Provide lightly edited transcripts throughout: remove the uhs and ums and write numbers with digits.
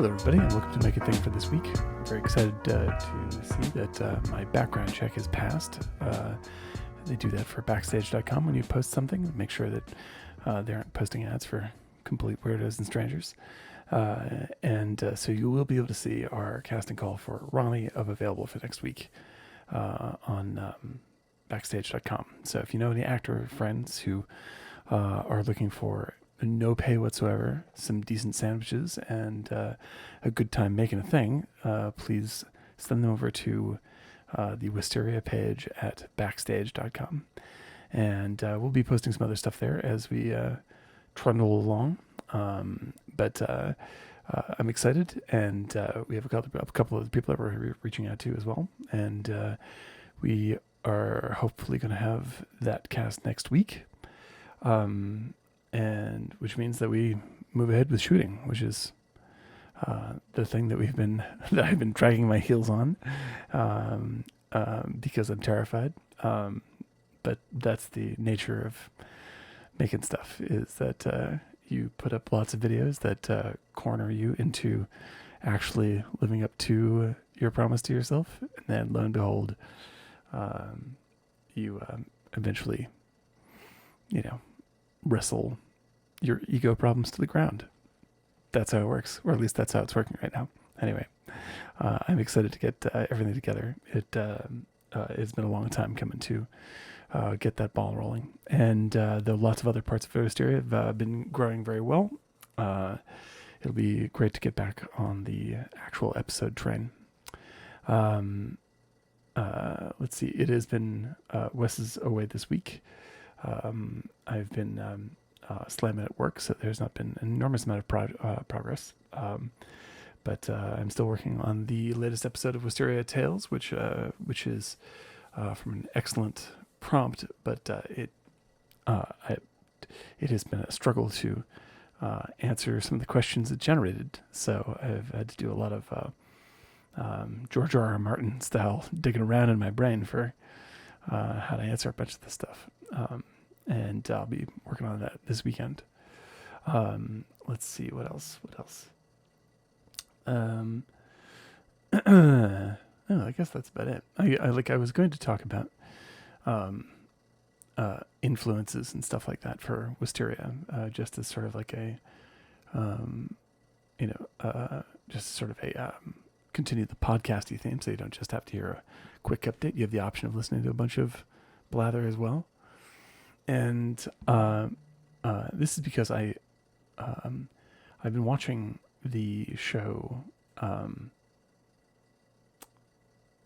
Hello, everybody, and welcome to Make a Thing for this week. I'm very excited to see that my background check is passed. They do that for Backstage.com when you post something. Make sure that they aren't posting ads for complete weirdos and strangers. So you will be able to see our casting call for Ronnie available for next week on Backstage.com. So if you know any actor friends who are looking for no pay whatsoever, some decent sandwiches, and a good time making a thing, please send them over to the Wisteria page at Backstage.com. And we'll be posting some other stuff there as we trundle along. But I'm excited, and we have a couple of people that we're reaching out to as well. And we are hopefully going to have that cast next week. And which means that we move ahead with shooting, which is the thing that I've been dragging my heels on, because I'm terrified. But that's the nature of making stuff, is that you put up lots of videos that corner you into actually living up to your promise to yourself, and then lo and behold, you eventually, wrestle your ego problems to the ground. That's how it works, or at least that's how it's working right now. Anyway, I'm excited to get everything together. It's been a long time coming to get that ball rolling, and though lots of other parts of Wisteria have been growing very well, it'll be great to get back on the actual episode train. Let's see. It has been Wes is away this week. I've been slamming at work, so there's not been an enormous amount of progress. But I'm still working on the latest episode of Wisteria Tales, which is from an excellent prompt, but it has been a struggle to answer some of the questions it generated. So I've had to do a lot of George R. R. Martin style digging around in my brain for how to answer a bunch of this stuff. And I'll be working on that this weekend. Let's see, what else? I guess that's about it. I was going to talk about influences and stuff like that for Wisteria, just as sort of like just sort of a continue the podcasty theme, so you don't just have to hear a quick update. You have the option of listening to a bunch of blather as well. And this is because I've been watching the show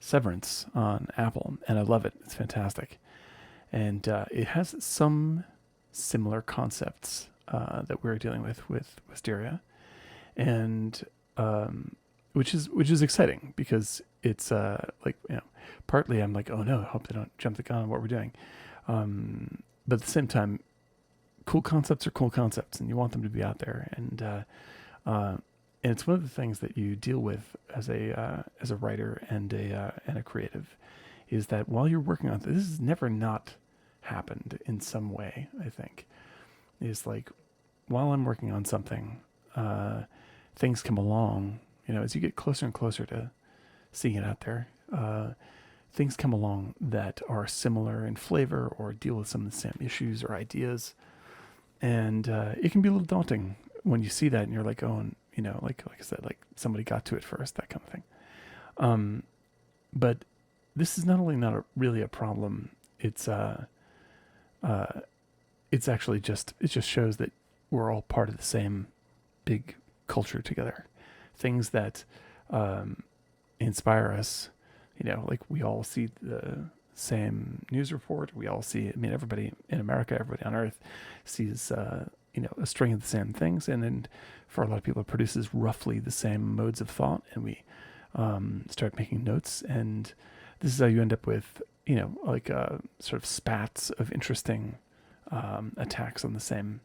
Severance on Apple, and I love it. It's fantastic, and it has some similar concepts that we're dealing with Wisteria, and which is exciting, because it's partly I'm like, oh no, I hope they don't jump the gun on what we're doing. But at the same time, cool concepts are cool concepts, and you want them to be out there. And it's one of the things that you deal with as a writer and a creative, is that while you're working on this has never not happened in some way. I think is like, while I'm working on something, things come along. As you get closer and closer to seeing it out there, things come along that are similar in flavor or deal with some of the same issues or ideas. And it can be a little daunting when you see that and you're like, oh, like I said, like somebody got to it first, that kind of thing. But this is not only not really a problem, it's actually it just shows that we're all part of the same big culture together. Things that inspire us. Like we all see the same news report. We all see, everybody in America, everybody on Earth sees, a string of the same things. And then for a lot of people, it produces roughly the same modes of thought. And we start making notes. And this is how you end up with, sort of spats of interesting attacks on the same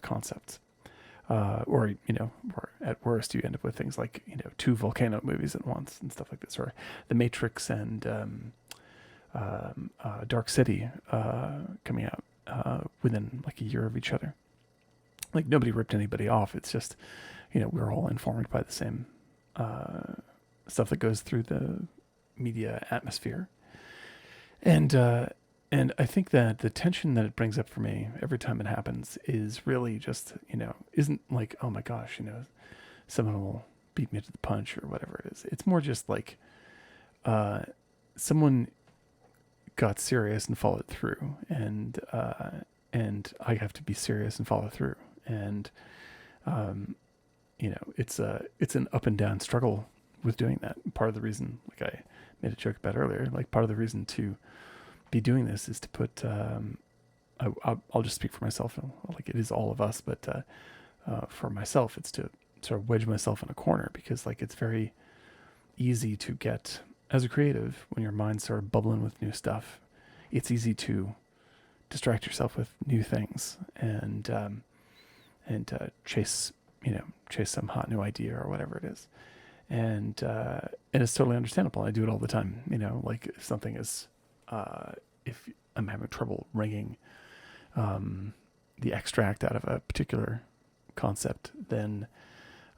concepts. Or at worst, you end up with things like, two volcano movies at once and stuff like this, or The Matrix and Dark City coming out within like a year of each other. Like, nobody ripped anybody off. It's just, we're all informed by the same stuff that goes through the media atmosphere. And I think that the tension that it brings up for me every time it happens is really just, isn't like, oh my gosh, someone will beat me to the punch or whatever it is. It's more just like someone got serious and followed through, and I have to be serious and follow through. And it's an up and down struggle with doing that. Part of the reason, like I made a joke about earlier, like part of the reason to be doing this is to put I'll just speak for myself, like it is all of us, but for myself it's to sort of wedge myself in a corner, because like it's very easy to get, as a creative, when your mind's sort of bubbling with new stuff, it's easy to distract yourself with new things and chase some hot new idea or whatever it is. And it's totally understandable. I do it all the time. Like if something is, if I'm having trouble wringing the extract out of a particular concept, then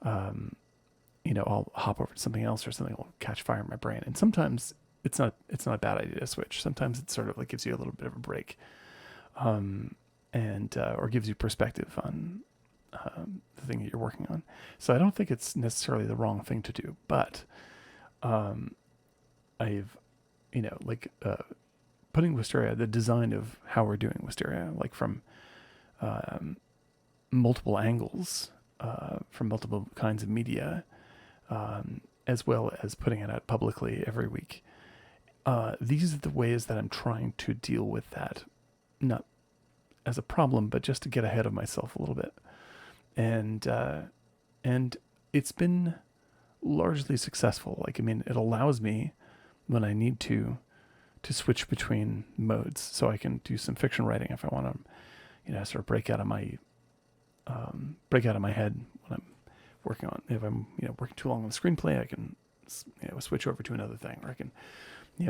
I'll hop over to something else, or something will catch fire in my brain. And sometimes it's not a bad idea to switch. Sometimes it sort of like gives you a little bit of a break, or gives you perspective on the thing that you're working on. So I don't think it's necessarily the wrong thing to do, but I've, putting Wisteria, the design of how we're doing Wisteria, like from multiple angles, from multiple kinds of media, as well as putting it out publicly every week. These are the ways that I'm trying to deal with that, not as a problem, but just to get ahead of myself a little bit. And it's been largely successful. Like, I mean, it allows me, when I need to switch between modes, so I can do some fiction writing if I want to, sort of break out of my head when I'm working on. If I'm working too long on the screenplay, I can switch over to another thing, or I can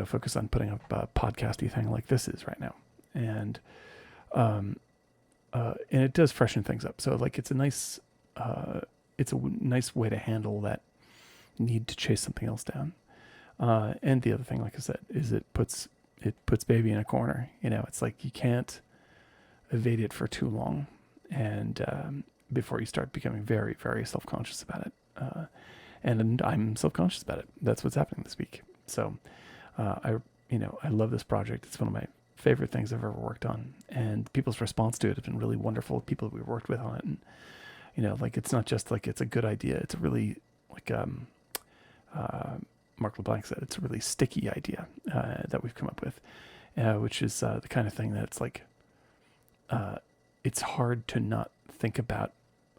focus on putting up a podcasty thing like this is right now, and it does freshen things up. So like it's a nice way to handle that need to chase something else down. And the other thing, like I said, is it puts baby in a corner. It's like you can't evade it for too long, and before you start becoming very, very self-conscious about it. And I'm self-conscious about it. That's what's happening this week. So I love this project. It's one of my favorite things I've ever worked on, and people's response to it has been really wonderful. People that we worked with on it, and like it's not just like it's a good idea. It's a really like Mark LeBlanc said, it's a really sticky idea that we've come up with, which is the kind of thing that's like it's hard to not think about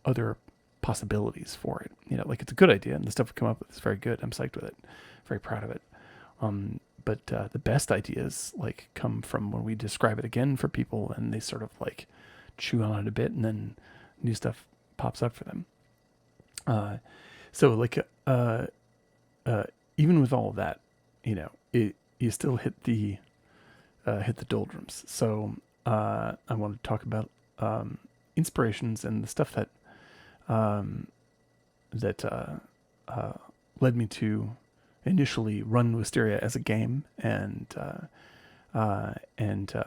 other possibilities for it. Like it's a good idea, and the stuff we come up with is very good. I'm psyched with it, very proud of it. But the best ideas like come from when we describe it again for people, and they sort of like chew on it a bit, and then new stuff pops up for them. So like even with all of that, you still hit the doldrums. So I want to talk about inspirations and the stuff that led me to initially run Wisteria as a game, and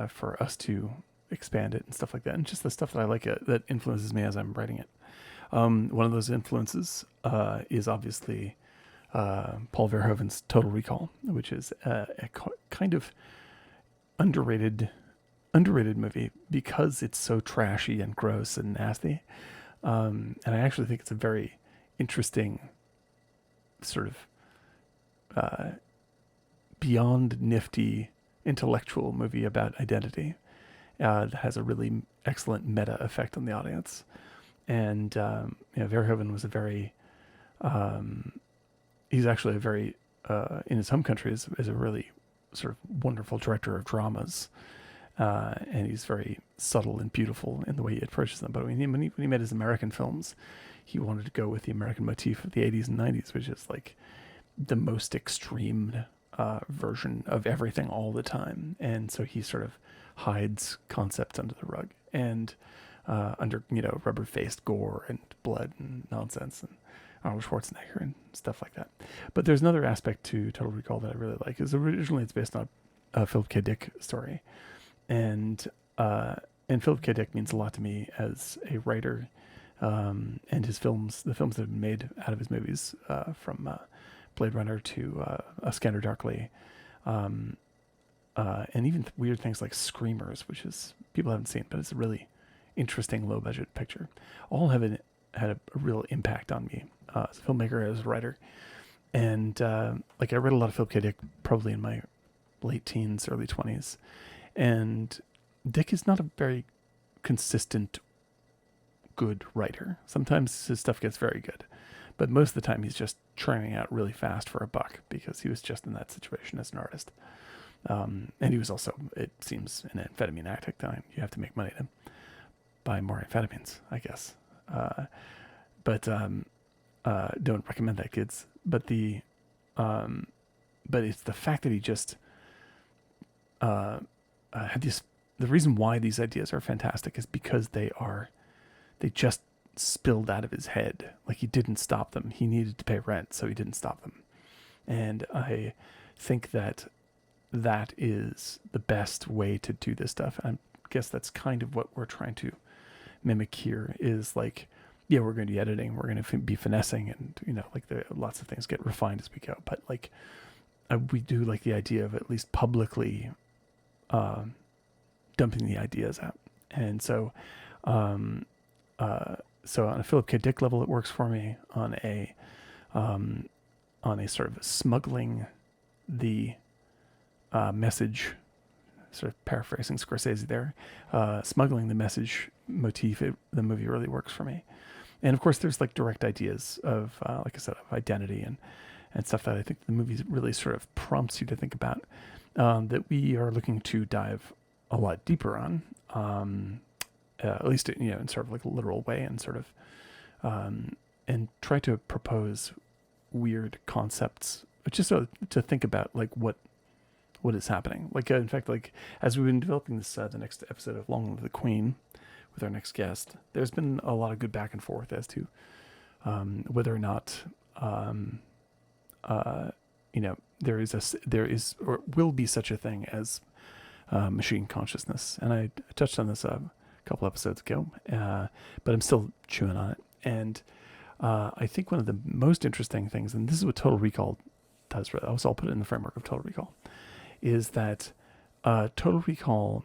for us to expand it and stuff like that, and just the stuff that I like that influences me as I'm writing it. One of those influences is obviously Paul Verhoeven's Total Recall, which is a kind of underrated movie because it's so trashy and gross and nasty. And I actually think it's a very interesting sort of beyond nifty intellectual movie about identity that has a really excellent meta effect on the audience. And Verhoeven was a very he's actually a very in his home country is a really sort of wonderful director of dramas, and he's very subtle and beautiful in the way he approaches them. But when he made his American films, he wanted to go with the American motif of the 80s and 90s, which is like the most extreme version of everything all the time. And so he sort of hides concepts under the rug. And under, rubber-faced gore and blood and nonsense, and Arnold Schwarzenegger and stuff like that. But there's another aspect to Total Recall that I really like. Is originally it's based on a Philip K. Dick story, and Philip K. Dick means a lot to me as a writer, and his films, the films that have been made out of his movies, from Blade Runner to A Scanner Darkly, and even weird things like Screamers, which is people haven't seen, but it's a really interesting low budget picture. All have had a real impact on me as a filmmaker, as a writer, and I read a lot of Philip K. Dick probably in my late teens, early 20s, and Dick is not a very consistent good writer. Sometimes his stuff gets very good, but most of the time he's just churning out really fast for a buck because he was just in that situation as an artist. And he was also, it seems, an amphetamine addict at the time. You have to make money to buy more amphetamines, I guess. But don't recommend that, kids. But but it's the fact that he just had this. The reason why these ideas are fantastic is because they just spilled out of his head. Like, he didn't stop them. He needed to pay rent, so he didn't stop them. And I think that is the best way to do this stuff. I guess that's kind of what we're trying to mimic here, is like, yeah, we're going to be editing, we're going to be finessing, and lots of things get refined as we go. But we do like the idea of at least publicly dumping the ideas out. And so so on a Philip K. Dick level, it works for me. On a sort of smuggling the message, sort of paraphrasing Scorsese there, smuggling the message motif, the movie really works for me. And of course, there's like direct ideas of, like I said, of identity and stuff that I think the movie really sort of prompts you to think about, that we are looking to dive a lot deeper on, at least in sort of like a literal way, and sort of and try to propose weird concepts, just so to think about like what is happening. Like in fact, like as we've been developing this the next episode of Long Live the Queen with our next guest, there's been a lot of good back and forth as to whether or not there is or will be such a thing as machine consciousness. And I touched on this a couple episodes ago, but I'm still chewing on it. And I think one of the most interesting things, and this is what Total Recall does, so I'll put it in the framework of Total Recall, is that Total Recall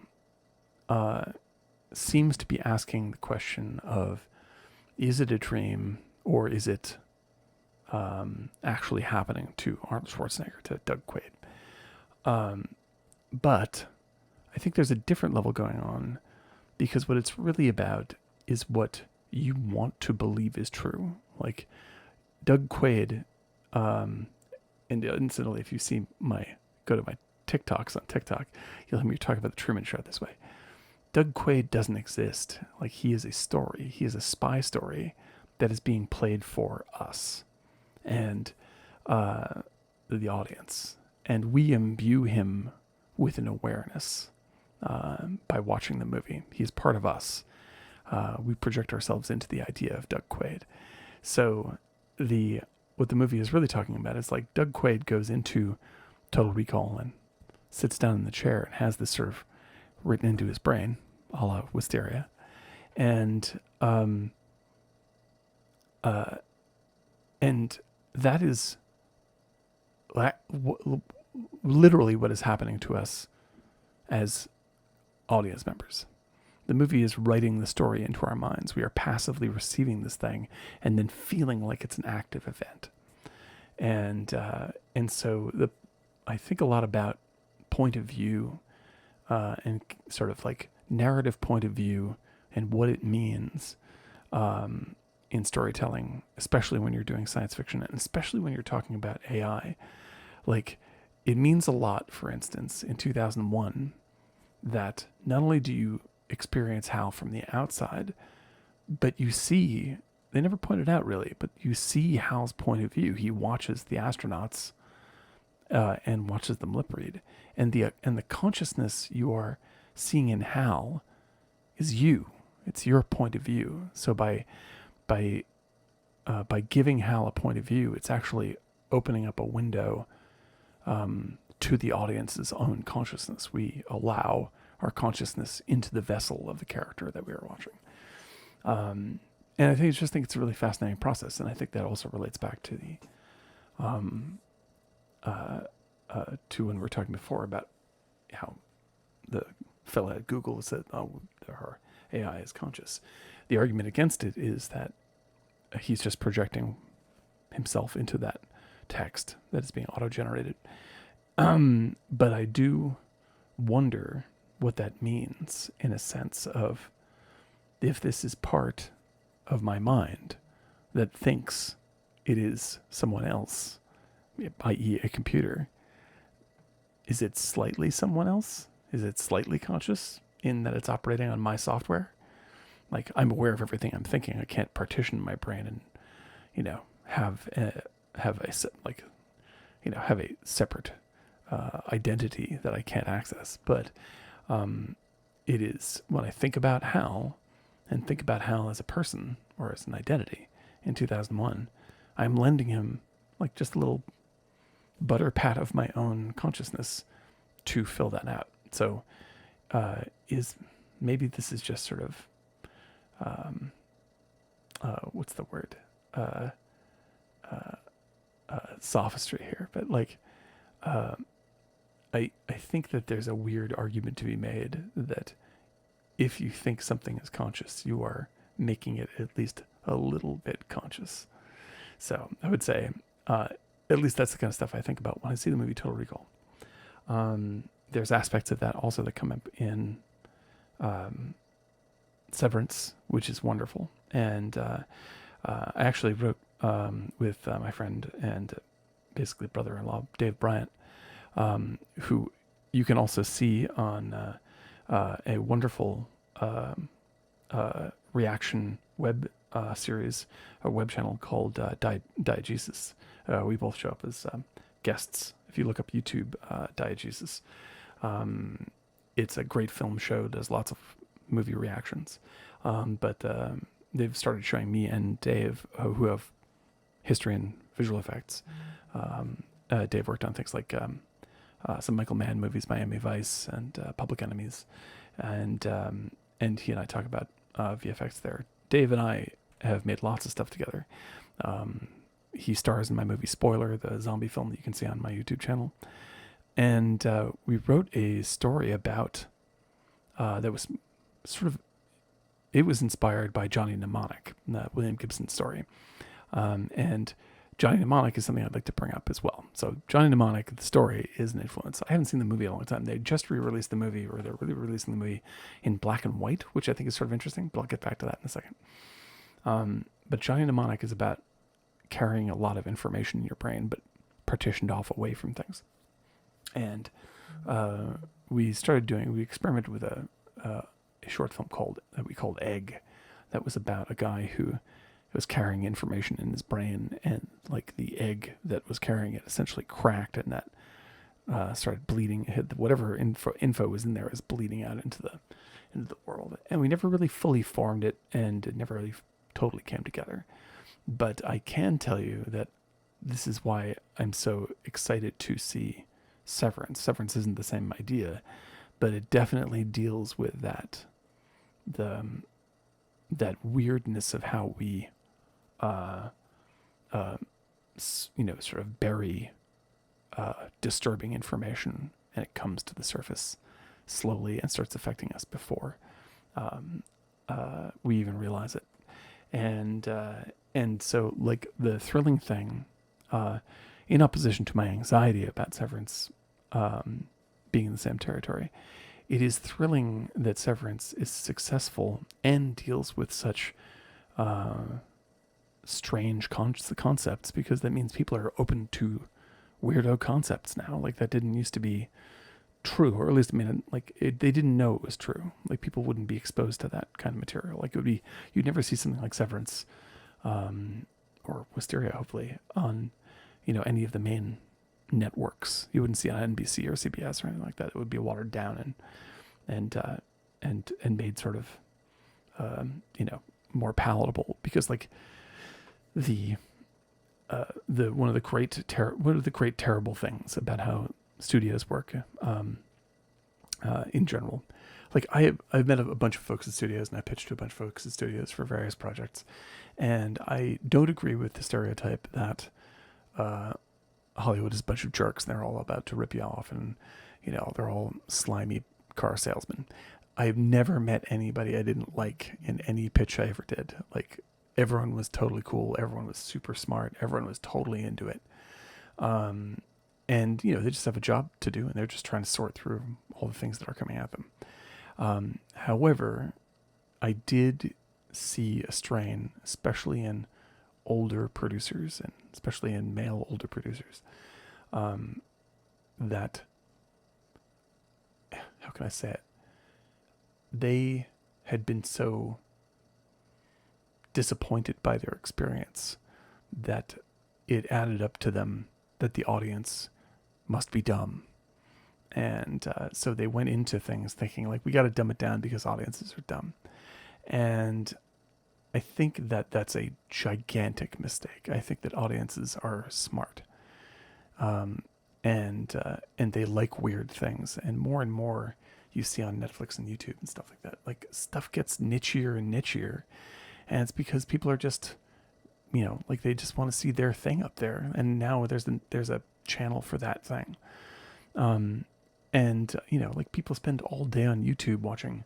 seems to be asking the question of, is it a dream, or is it actually happening to Arnold Schwarzenegger, to Doug Quaid? But I think there's a different level going on, because what it's really about is what you want to believe is true. Like Doug Quaid, and incidentally, if you see go to my TikToks on TikTok, you'll hear me talk about the Truman Show this way. Doug Quaid doesn't exist. Like, he is a story. He is a spy story that is being played for us and the audience. And we imbue him with an awareness by watching the movie. He is part of us. We project ourselves into the idea of Doug Quaid. So what the movie is really talking about is like Doug Quaid goes into Total Recall and sits down in the chair and has this sort of written into his brain, a la Wisteria. And that is literally what is happening to us as audience members. The movie is writing the story into our minds. We are passively receiving this thing and then feeling like it's an active event. And so I think a lot about point of view, and sort of like narrative point of view and what it means in storytelling, especially when you're doing science fiction, and especially when you're talking about AI. Like, it means a lot, for instance, in 2001, that not only do you experience Hal from the outside, but you see, they never pointed out really, but you see Hal's point of view. He watches the astronauts and watches them lip read, and the consciousness you are seeing in Hal is you. It's your point of view. So by giving Hal a point of view, it's actually opening up a window to the audience's own consciousness. We allow our consciousness into the vessel of the character that we are watching. And I think it's a really fascinating process. And I think that also relates back to to when we were talking before about how the fella at Google said, oh, our AI is conscious. The argument against it is that he's just projecting himself into that text that is being auto-generated. But I do wonder what that means in a sense of, if this is part of my mind that thinks it is someone else, i.e. a computer, is it slightly someone else? Is it slightly conscious in that it's operating on my software? Like, I'm aware of everything I'm thinking. I can't partition my brain and, have a separate identity that I can't access. But it is, when I think about Hal, and think about Hal as a person or as an identity in 2001, I'm lending him like just a little butter pat of my own consciousness to fill that out. So maybe this is just sort of, what's the word? Sophistry here, but like, I think that there's a weird argument to be made that if you think something is conscious, you are making it at least a little bit conscious. So I would say, at least that's the kind of stuff I think about when I see the movie Total Recall. There's aspects of that also that come up in Severance, which is wonderful. And I actually wrote with my friend and basically brother-in-law, Dave Bryant, who you can also see on a wonderful reaction web series, a web channel called Diegesis. We both show up as guests. If you look up YouTube, Diegesis, it's a great film show, does lots of movie reactions. But they've started showing me and Dave, who have history in visual effects. Dave worked on things like some Michael Mann movies, Miami Vice and Public Enemies, and he and I talk about VFX there. Dave and I have made lots of stuff together. He stars in my movie Spoiler, the zombie film that you can see on my YouTube channel, and we wrote a story about that was sort of, it was inspired by Johnny Mnemonic, William Gibson's story, and Johnny Mnemonic is something I'd like to bring up as well. So Johnny Mnemonic, the story, is an influence. I haven't seen the movie in a long time. They just re-released the movie, or they're really releasing the movie in black and white, which I think is sort of interesting, but I'll get back to that in a second. But Johnny Mnemonic is about carrying a lot of information in your brain, but partitioned off away from things. And we experimented with a short film that we called Egg, that was about a guy who was carrying information in his brain, and like the egg that was carrying it essentially cracked, and that started bleeding. Whatever info was in there was bleeding out into the world, and we never really fully formed it, and it never really totally came together. But I can tell you that this is why I'm so excited to see Severance. Severance isn't the same idea, but it definitely deals with that weirdness of how we sort of bury disturbing information, and it comes to the surface slowly and starts affecting us before we even realize it. And so, like, the thrilling thing, in opposition to my anxiety about Severance being in the same territory, it is thrilling that Severance is successful and deals with such strange concepts, because that means people are open to weirdo concepts now. Like, that didn't used to be true, or at least, they didn't know it was true. Like, people wouldn't be exposed to that kind of material. Like, you'd never see something like Severance, or Wisteria, hopefully, on, any of the main networks. You wouldn't see it on NBC or CBS or anything like that. It would be watered down and made sort of more palatable, because like the one of the great terrible things about how studios work, in general. Like I've met a bunch of folks at studios, and I pitched to a bunch of folks at studios for various projects, and I don't agree with the stereotype that Hollywood is a bunch of jerks and they're all about to rip you off, and they're all slimy car salesmen. I've never met anybody I didn't like in any pitch I ever did. Like, everyone was totally cool. Everyone was super smart. Everyone was totally into it. And they just have a job to do, and they're just trying to sort through all the things that are coming at them. However, I did see a strain, especially in older producers, and especially in male older producers, that, how can I say it? They had been so disappointed by their experience that it added up to them that the audience must be dumb. And so they went into things thinking, like, we got to dumb it down because audiences are dumb. And I think that that's a gigantic mistake. I think that audiences are smart. And they like weird things. And more you see on Netflix and YouTube and stuff like that. Like, stuff gets nichier and nichier. And it's because people are just, like, they just want to see their thing up there. And now there's a channel for that thing. Like, people spend all day on YouTube watching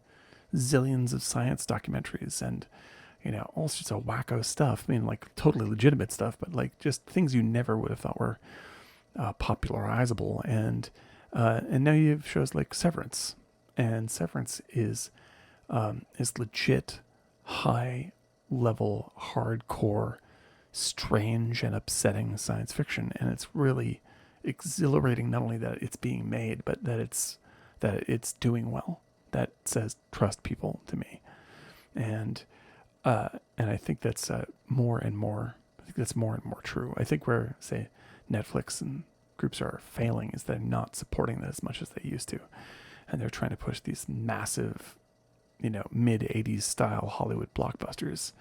zillions of science documentaries and, all sorts of wacko stuff. I mean, like, totally legitimate stuff, but like just things you never would have thought were popularizable. And now you have shows like Severance, and Severance is legit high level, hardcore, strange and upsetting science fiction. And it's really exhilarating, not only that it's being made, but that it's doing well. That says trust people to me. And I think that's more and more true. I think where, say, Netflix and groups are failing is they're not supporting that as much as they used to. And they're trying to push these massive, mid-'80s style Hollywood blockbusters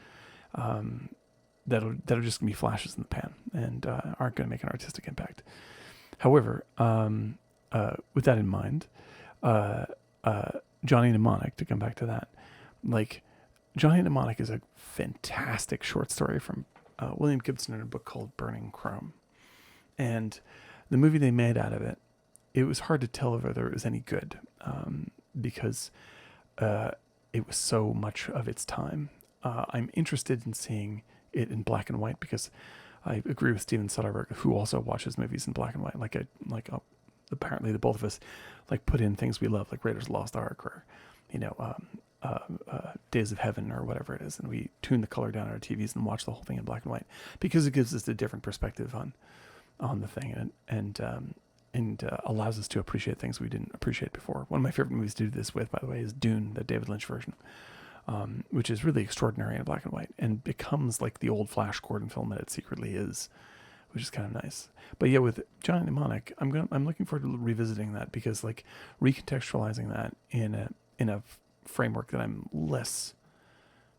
that are just going to be flashes in the pan and aren't going to make an artistic impact. However, with that in mind, Johnny Mnemonic, to come back to that, like, Johnny Mnemonic is a fantastic short story from William Gibson in a book called Burning Chrome. And the movie they made out of it, it was hard to tell whether it was any good, because it was so much of its time. I'm interested in seeing it in black and white because I agree with Steven Soderbergh, who also watches movies in black and white. Apparently the both of us like put in things we love, like Raiders of the Lost Ark, or Days of Heaven, or whatever it is, and we tune the color down on our TVs and watch the whole thing in black and white because it gives us a different perspective on the thing, and allows us to appreciate things we didn't appreciate before. One of my favorite movies to do this with, by the way, is Dune, the David Lynch version, which is really extraordinary in black and white and becomes like the old Flash Gordon film that it secretly is, which is kind of nice. But yeah, with Johnny Mnemonic, I'm looking forward to revisiting that, because like recontextualizing that in a framework that I'm less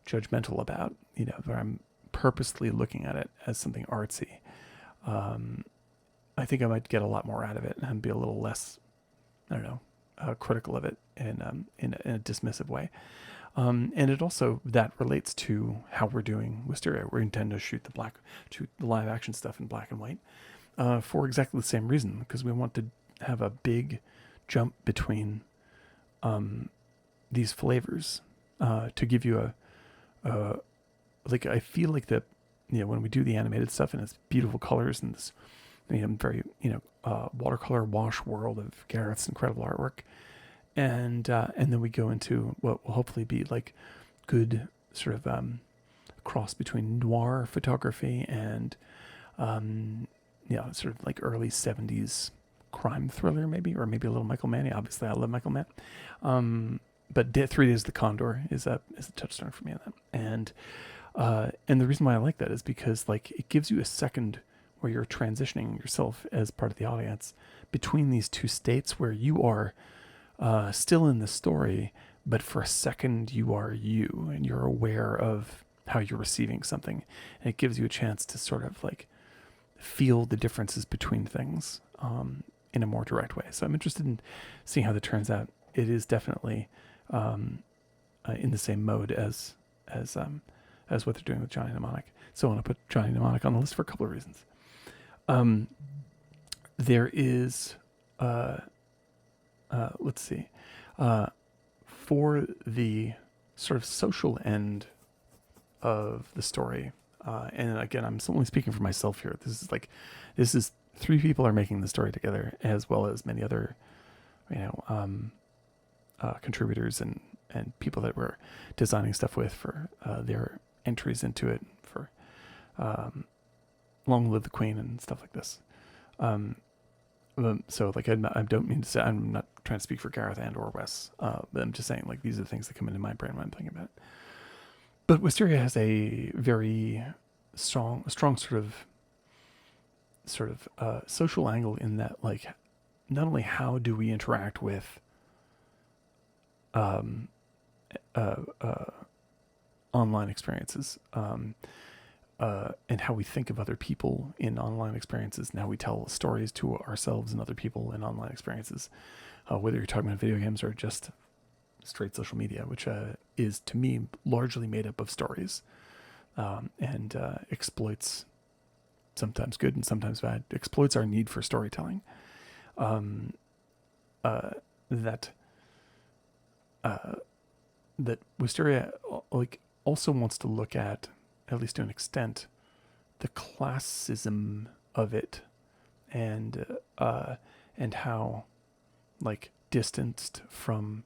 judgmental about, where I'm purposely looking at it as something artsy. I think I might get a lot more out of it and be a little less, critical of it in a dismissive way. And it also, that relates to how we're doing Wisteria. We intend to shoot the live action stuff in black and white, for exactly the same reason, because we want to have a big jump between these flavors, to give you I feel like that, when we do the animated stuff and it's beautiful colors and this very, watercolor wash world of Gareth's incredible artwork. And then we go into what will hopefully be like good sort of cross between noir photography and sort of like early 70s crime thriller, maybe, or maybe a little Michael Mann. Obviously, I love Michael Mann. But 3 Days of the Condor is a touchstone for me on that. And the reason why I like that is because like it gives you a second where you're transitioning yourself as part of the audience between these two states where you are still in the story, but for a second you are you, and you're aware of how you're receiving something, and it gives you a chance to sort of like feel the differences between things in a more direct way. So I'm interested in seeing how that turns out. It is definitely in the same mode as what they're doing with Johnny Mnemonic. So I want to put Johnny Mnemonic on the list for a couple of reasons. There is, let's see, for the sort of social end of the story, and again, I'm only speaking for myself here. This is 3 people are making the story together, as well as many other, contributors and people that we're designing stuff with for their entries into it for Long Live the Queen and stuff like this. So like I don't mean to say, I'm not trying to speak for Gareth and or Wes, but I'm just saying like these are the things that come into my brain when I'm thinking about it. But Wisteria has a very strong sort of social angle in that, like, not only how do we interact with online experiences, and how we think of other people in online experiences, and how we tell stories to ourselves and other people in online experiences, whether you're talking about video games or just straight social media, which is to me largely made up of stories, and exploits, sometimes good and sometimes bad, exploits our need for storytelling. That Wisteria like also wants to look at least to an extent, the classism of it, and how like distanced from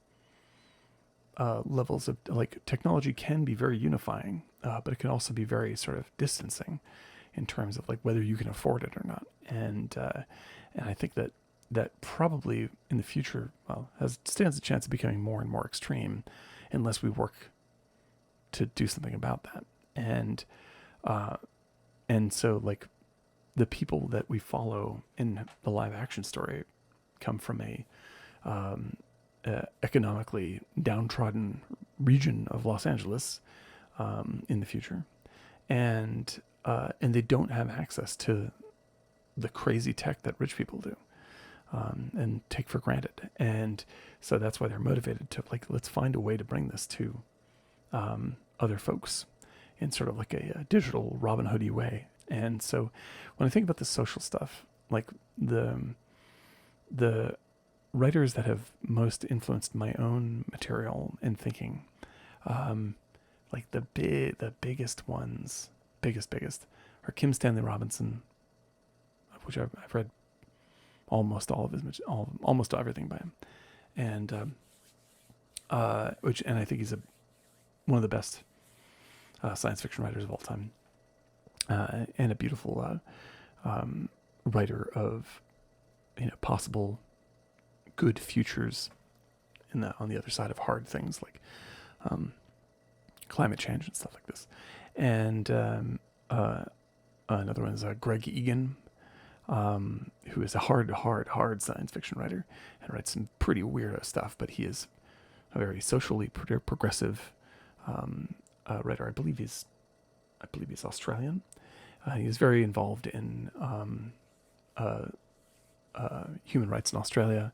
levels of like technology can be very unifying, but it can also be very sort of distancing in terms of like whether you can afford it or not. And I think that probably in the future, stands a chance of becoming more and more extreme unless we work to do something about that. And so like the people that we follow in the live action story come from a economically downtrodden region of Los Angeles in the future, and they don't have access to the crazy tech that rich people do and take for granted. And so that's why they're motivated to like, let's find a way to bring this to other folks in sort of like a digital Robin Hood-y way. And so when I think about the social stuff, like the writers that have most influenced my own material and thinking, like the biggest ones, biggest are Kim Stanley Robinson, of which I've read almost all of his, almost everything by him, and I think he's one of the best science fiction writers of all time, and a beautiful writer of possible good futures on the other side of hard things like climate change and stuff like this. And another one is Greg Egan, who is a hard science fiction writer and writes some pretty weirdo stuff, but he is a very socially progressive writer. I believe he's Australian. He's very involved in human rights in Australia,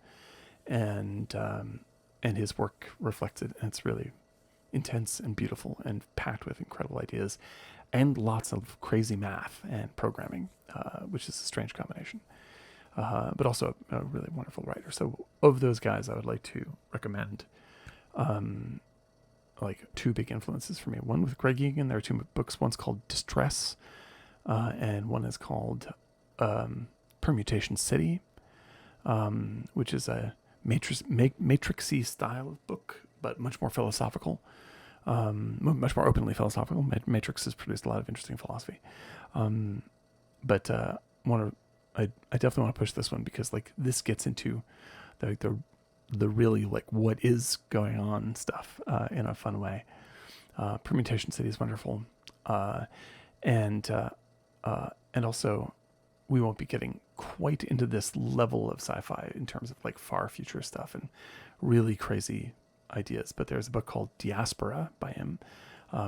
and his work reflects it, and it's really intense and beautiful and packed with incredible ideas and lots of crazy math and programming, which is a strange combination, but also a really wonderful writer. So of those guys, I would like to recommend like 2 big influences for me. One with Greg Egan. There are 2 books. One's called Distress, and one is called Permutation City, which is a matrixy style of book, but much more philosophical, much more openly philosophical. Matrix has produced a lot of interesting philosophy, but I definitely want to push this one because like this gets into the really like what is going on stuff in a fun way. Permutation City is wonderful, and also we won't be getting quite into this level of sci-fi in terms of like far future stuff and really crazy ideas, but there's a book called Diaspora by him,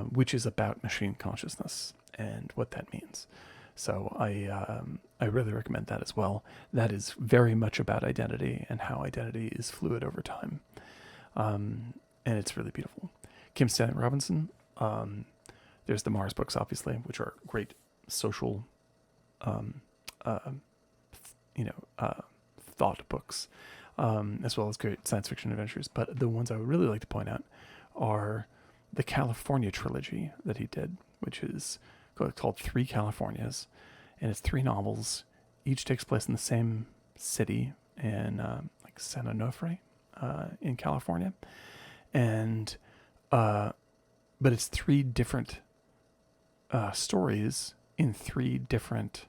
which is about machine consciousness and what that means. So I really recommend that as well. That is very much about identity and how identity is fluid over time, and it's really beautiful. Kim Stanley Robinson. There's the Mars books, obviously, which are great social, thought books, as well as great science fiction adventures. But the ones I would really like to point out are the California trilogy that he did, which is called Three Californias, and it's 3 novels. Each takes place in the same city in like San Onofre in California, and but it's 3 different stories in 3 different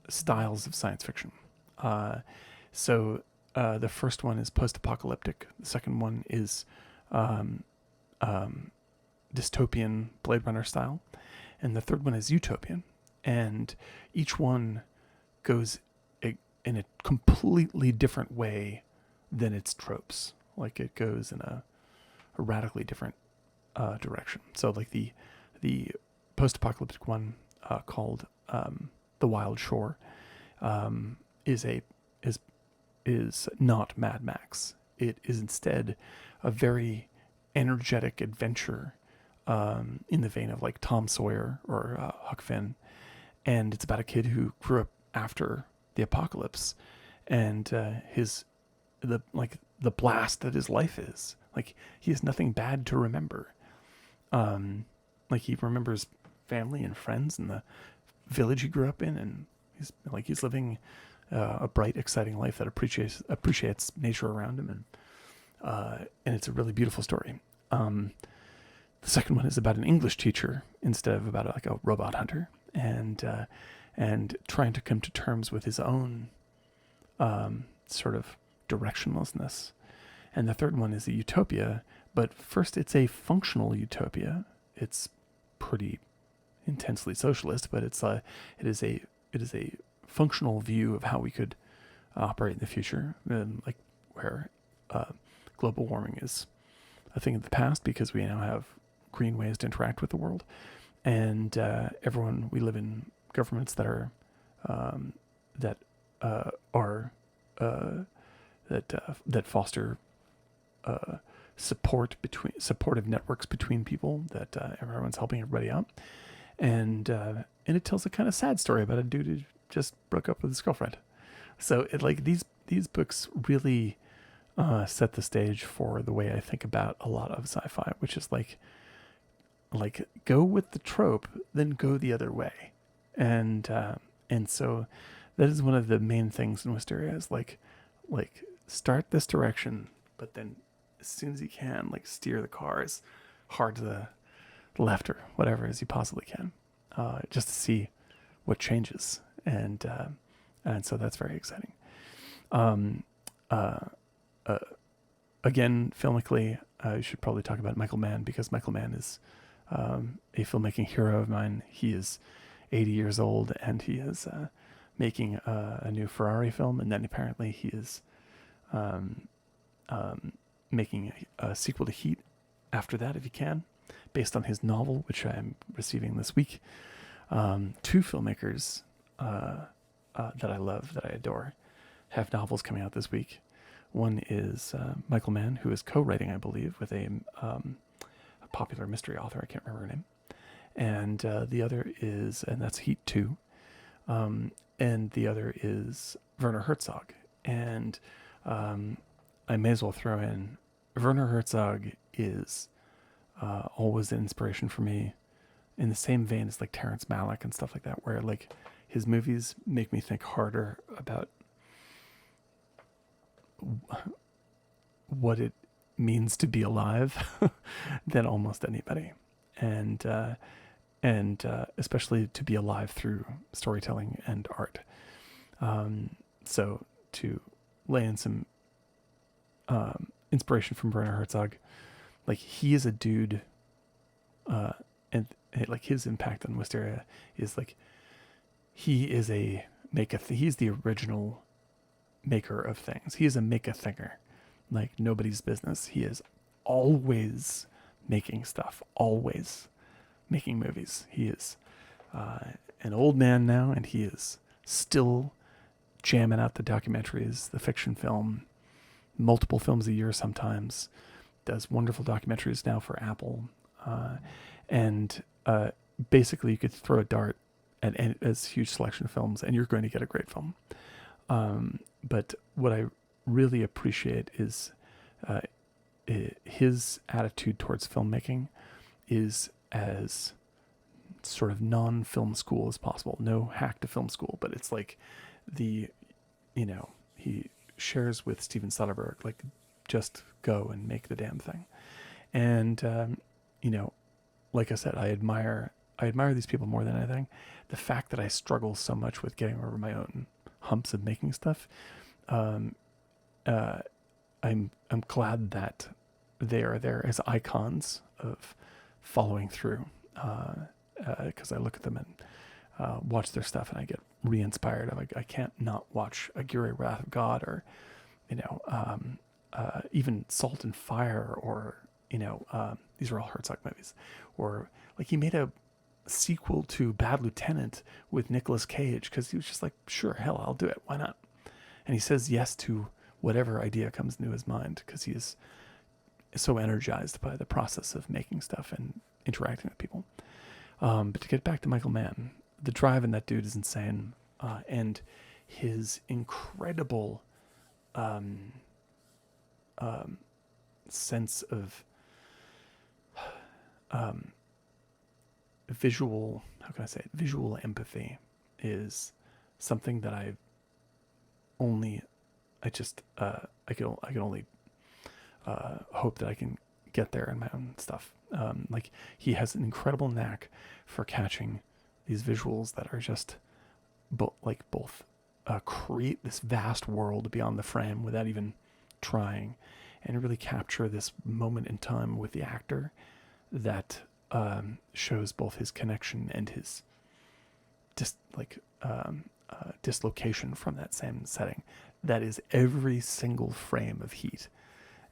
styles of science fiction. So the first one is post-apocalyptic. The second one is dystopian Blade Runner style. And the third one is utopian. And each one goes in a completely different way than its tropes. Like it goes in a radically different direction. So like the post-apocalyptic one called The Wild Shore is not Mad Max. It is instead a very energetic adventure in the vein of like Tom Sawyer or Huck Finn, and it's about a kid who grew up after the apocalypse, and the blast that his life is. Like he has nothing bad to remember. Like he remembers family and friends and the village he grew up in, and he's living a bright, exciting life that appreciates nature around him, and it's a really beautiful story. The second one is about an English teacher instead of about like a robot hunter, and trying to come to terms with his own sort of directionlessness. And the third one is a utopia, but first it's a functional utopia. It's pretty intensely socialist, but it is a functional view of how we could operate in the future, and like where global warming is a thing of the past because we now have green ways to interact with the world, and we live in governments that are that foster supportive networks between people, that everyone's helping everybody out, and it tells a kind of sad story about a dude who just broke up with his girlfriend. So it like these books really set the stage for the way I think about a lot of sci-fi, which is like go with the trope, then go the other way, and so that is one of the main things in Wisteria is like start this direction, but then as soon as you can, like steer the car as hard to the left or whatever as you possibly can, just to see what changes, and so that's very exciting. Again, filmically, I should probably talk about Michael Mann, because Michael Mann is a filmmaking hero of mine. He is 80 years old, and he is making a new Ferrari film, and then apparently he is making a sequel to Heat after that, if he can, based on his novel, which I am receiving this week. 2 filmmakers that I love, that I adore, have novels coming out this week. One is Michael Mann, who is co-writing, I believe, with a popular mystery author. I can't remember her name. And the other is, and that's Heat 2. And the other is Werner Herzog. And I may as well throw in, Werner Herzog is always an inspiration for me, in the same vein as like Terrence Malick and stuff like that, where like his movies make me think harder about what it means to be alive than almost anybody, and especially to be alive through storytelling and art. So to lay in some inspiration from Werner Herzog, like he is a dude, and like his impact on Wisteria is like he is he's the original maker of things. He is a make-a-thinger. like nobody's business. He is always making stuff, always making movies. He is an old man now, and he is still jamming out the documentaries, the fiction film, multiple films a year sometimes. Does wonderful documentaries now for Apple, and basically you could throw a dart at a huge selection of films, and you're going to get a great film. But what I really appreciate is his attitude towards filmmaking is as sort of non-film school as possible. No hack to film school, but it's like he shares with Steven Soderbergh, like, just go and make the damn thing. And like I said, I admire these people more than anything. The fact that I struggle so much with getting over my own humps of making stuff, I'm glad that they are there as icons of following through. Because I look at them and watch their stuff, and I get re-inspired. I can't not watch Aguirre, Wrath of God, or even Salt and Fire, or these are all Herzog movies. Or like he made a sequel to Bad Lieutenant with Nicolas Cage because he was just like, sure, hell, I'll do it. Why not? And he says yes to whatever idea comes into his mind because he is so energized by the process of making stuff and interacting with people. But to get back to Michael Mann, the drive in that dude is insane, and his incredible sense of visual empathy is something that I can only hope that I can get there in my own stuff. Like he has an incredible knack for catching these visuals that are just both create this vast world beyond the frame without even trying, and really capture this moment in time with the actor that shows both his connection and his dislocation from that same setting. That is every single frame of Heat.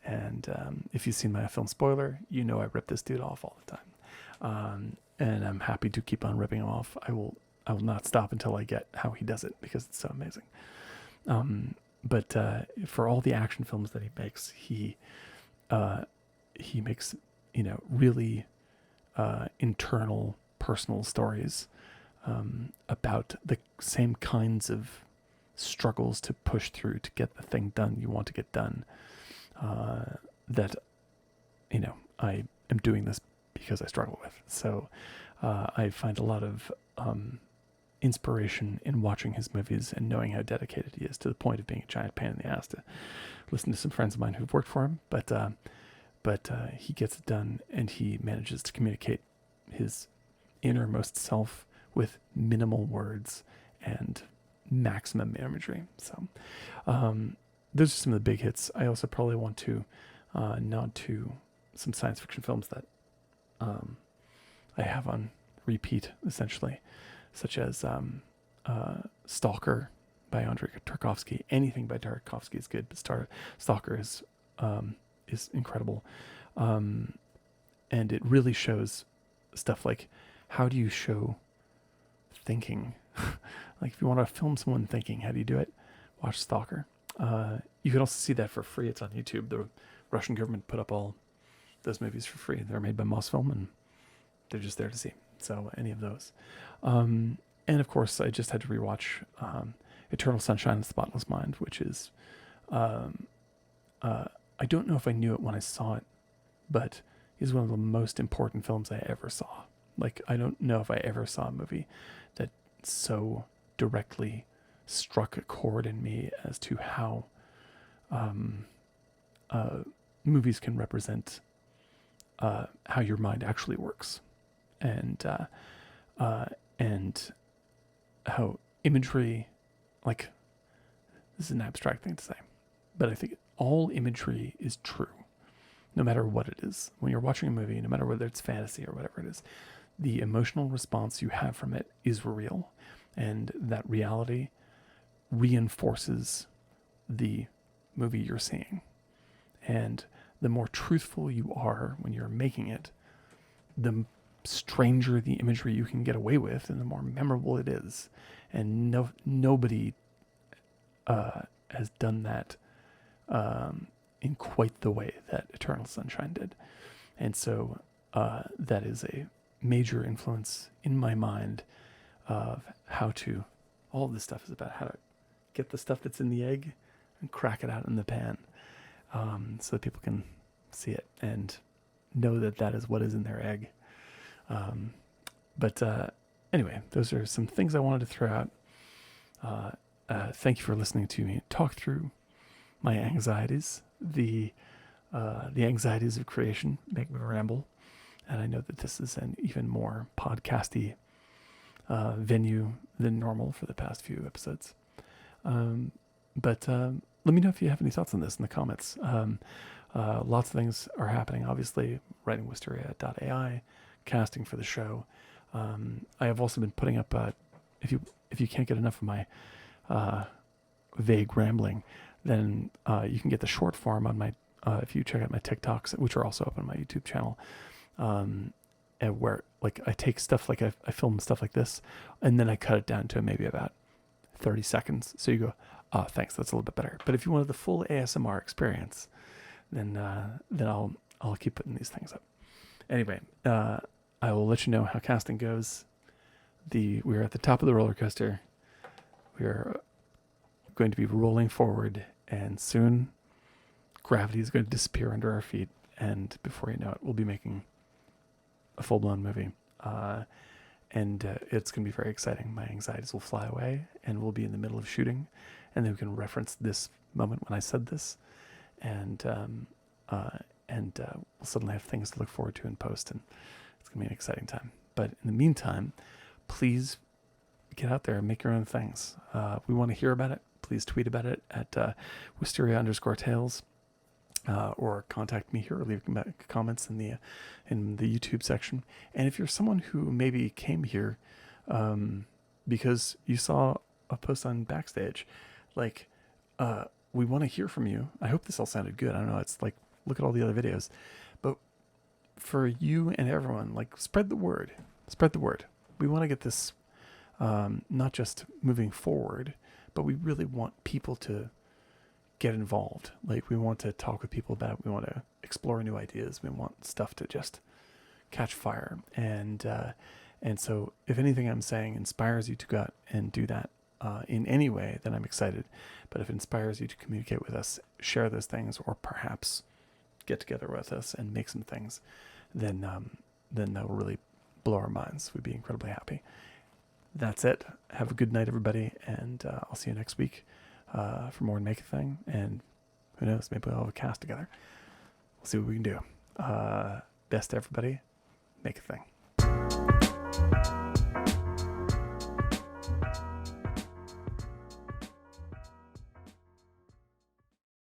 And if you've seen my film spoiler, I rip this dude off all the time. And I'm happy to keep on ripping him off. I will not stop until I get how he does it, because it's so amazing. But for all the action films that he makes, he makes really internal, personal stories about the same kinds of struggles to push through to get the thing done you want to get done. That I am doing this because I struggle with. So I find a lot of inspiration in watching his movies and knowing how dedicated he is, to the point of being a giant pain in the ass to listen to some friends of mine who've worked for him. But he gets it done, and he manages to communicate his innermost self with minimal words and maximum imagery. So those are some of the big hits. I also probably want to nod to some science fiction films that I have on repeat, essentially, such as Stalker by Andrei Tarkovsky. Anything by Tarkovsky is good, but Stalker is incredible, and it really shows stuff like, how do you show thinking? Like, if you want to film someone thinking, how do you do it? Watch Stalker. You can also see that for free. It's on YouTube. The Russian government put up all those movies for free. They're made by Mosfilm, and they're just there to see. So any of those. And of course, I just had to rewatch Eternal Sunshine of the Spotless Mind, which is, I don't know if I knew it when I saw it, but is one of the most important films I ever saw. Like, I don't know if I ever saw a movie that so directly struck a chord in me as to how movies can represent how your mind actually works, and how imagery, like, this is an abstract thing to say, but I think all imagery is true, no matter what it is. When you're watching a movie, no matter whether it's fantasy or whatever it is, the emotional response you have from it is real, and that reality reinforces the movie you're seeing. And the more truthful you are when you're making it, the stranger the imagery you can get away with, and the more memorable it is. And nobody has done that in quite the way that Eternal Sunshine did. And so that is a major influence in my mind of how to, all of this stuff is about how to get the stuff that's in the egg and crack it out in the pan, so that people can see it and know that that is what is in their egg. But anyway, those are some things I wanted to throw out. Thank you for listening to me talk through my anxieties. The anxieties of creation make me ramble, and I know that this is an even more podcasty venue than normal for the past few episodes. But let me know if you have any thoughts on this in the comments. Lots of things are happening. Obviously, writing Wisteria.ai, casting for the show. I have also been putting up. If you can't get enough of my vague rambling, then you can get the short form on my. If you check out my TikToks, which are also up on my YouTube channel, and where like I take stuff like I film stuff like this, and then I cut it down to maybe about 30 seconds. So you go, oh, thanks, that's a little bit better. But if you wanted the full ASMR experience, then I'll keep putting these things up. Anyway, I will let you know how casting goes. We're at the top of the roller coaster. We are going to be rolling forward, and soon gravity is going to disappear under our feet, and before you know it, we'll be making a full-blown movie. And it's going to be very exciting. My anxieties will fly away, and we'll be in the middle of shooting, and then we can reference this moment when I said this, and we'll suddenly have things to look forward to in post, and it's going to be an exciting time. But in the meantime, please get out there and make your own things. We want to hear about it. Please tweet about it at Wisteria_Tales, or contact me here, or leave comments in the YouTube section. And if you're someone who maybe came here because you saw a post on Backstage, like we want to hear from you. I hope this all sounded good. I don't know. It's like, look at all the other videos, but for you and everyone, like, spread the word. Spread the word. We want to get this not just moving forward, but we really want people to get involved. Like, we want to talk with people about it. We want to explore new ideas. We want stuff to just catch fire. And so if anything I'm saying inspires you to go out and do that in any way, then I'm excited. But if it inspires you to communicate with us, share those things, or perhaps get together with us and make some things, then that will really blow our minds. We'd be incredibly happy. That's it. Have a good night, everybody, and I'll see you next week for more Make a Thing. And who knows, maybe we'll have a cast together. We'll see what we can do. Best to everybody. Make a thing.